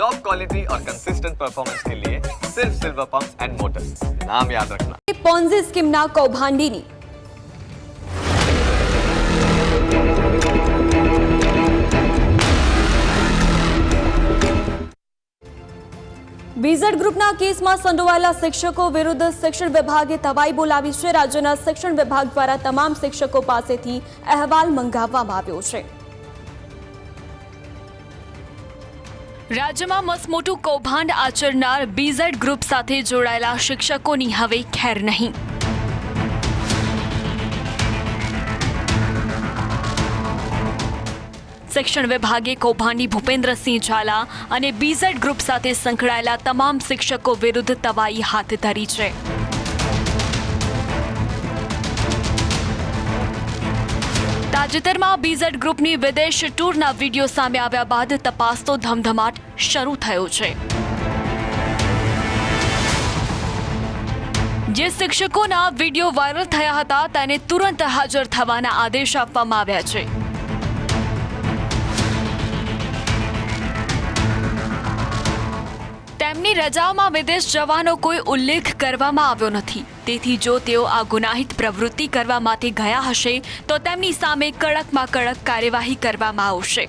Top quality और consistent performance के लिए सिर्फ सिल्वर पंप्स एंड मोटर्स, नाम याद रखना। પોન્ઝી સ્કીમના કૌભાંડીની બીઝેડ ગ્રુપના કેસમાં સંડોવાયેલા શિક્ષકો વિરુદ્ધ શિક્ષણ વિભાગે તવાઈ બોલાવી છે। રાજ્યના શિક્ષણ વિભાગ દ્વારા તમામ શિક્ષકો પાસેથી અહેવાલ મંગાવવામાં આવ્યો છે। રાજ્યમાં મસમોટું કૌભાંડ આચરનાર બીઝેડ ગ્રુપ સાથે જોડાયેલા શિક્ષકોની હવે ખેર નહીં। શિક્ષણ વિભાગે કૌભાંડી ભૂપેન્દ્રસિંહ ઝાલા અને બીઝેડ ગ્રુપ સાથે સંકળાયેલા તમામ શિક્ષકો વિરુદ્ધ તવાઈ હાથ ધરી છે। તાજેતરમાં બીઝેડ ગ્રુપની વિદેશ ટૂરના વિડીયો સામે આવ્યા બાદ તપાસનો ધમધમાટ શરૂ થયો છે। જે શિક્ષકોના વિડીયો વાયરલ થયા હતા તેને તુરંત હાજર થવાના આદેશ આપવામાં આવ્યા છે। તેમની રજાઓમાં વિદેશ જવાનો કોઈ ઉલ્લેખ કરવામાં આવ્યો નથી। તેથી જો તેઓ આ ગુનાહિત પ્રવૃત્તિ કરવા માટે ગયા હશે તો તેમની સામે કડકમાં કડક કાર્યવાહી કરવામાં આવશે।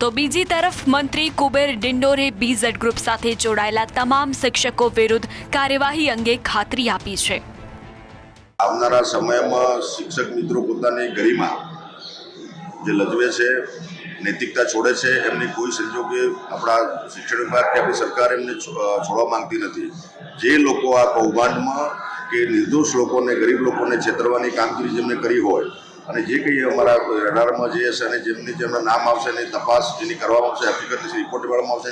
તો બીજી તરફ મંત્રી કુબેર ડિંડોરે બીઝેડ ગ્રુપ સાથે જોડાયેલા તમામ શિક્ષકો વિરુદ્ધ કાર્યવાહી અંગે ખાતરી આપી છે। આવનારા સમયમાં શિક્ષક મિત્રો પોતાની ગરિમા જે લજવે છે, નૈતિકતા છોડે છે, એમની કોઈ સંજોગે આપણા શિક્ષણ વિભાગ કે આપણી સરકાર એમને છોડવા માંગતી નથી। જે લોકો આ કૌભાંડમાં કે નિર્દોષ લોકોને, ગરીબ લોકોને છેતરવાની કામગીરી જેમને કરી હોય અને જે કંઈ અમારા રડારમાં જે હશે અને જેમના નામ આવશે એની તપાસ જેની કરવામાં આવશે, હકીકતની રિપોર્ટ કરવામાં આવશે,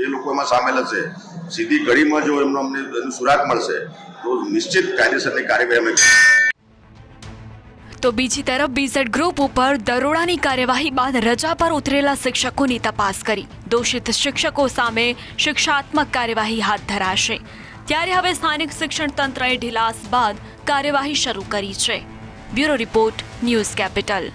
જે લોકો એમાં સામેલ હશે સીધી કડીમાં જો અમને એનું સુરાગ મળશે તો નિશ્ચિત કાયદેસરની કાર્યવાહી અમે। તો બીજી તરફ બીઝેડ ગ્રુપ ઉપર દરોડાની કાર્યવાહી બાદ રજા પર ઉતરેલા શિક્ષકોની તપાસ કરી દોષિત શિક્ષકો સામે શિક્ષાત્મક કાર્યવાહી હાથ ધરાશે। ત્યારે હવે સ્થાનિક શિક્ષણ તંત્રએ ઢીલાસ બાદ કાર્યવાહી શરૂ કરી છે। Bureau report, news capital.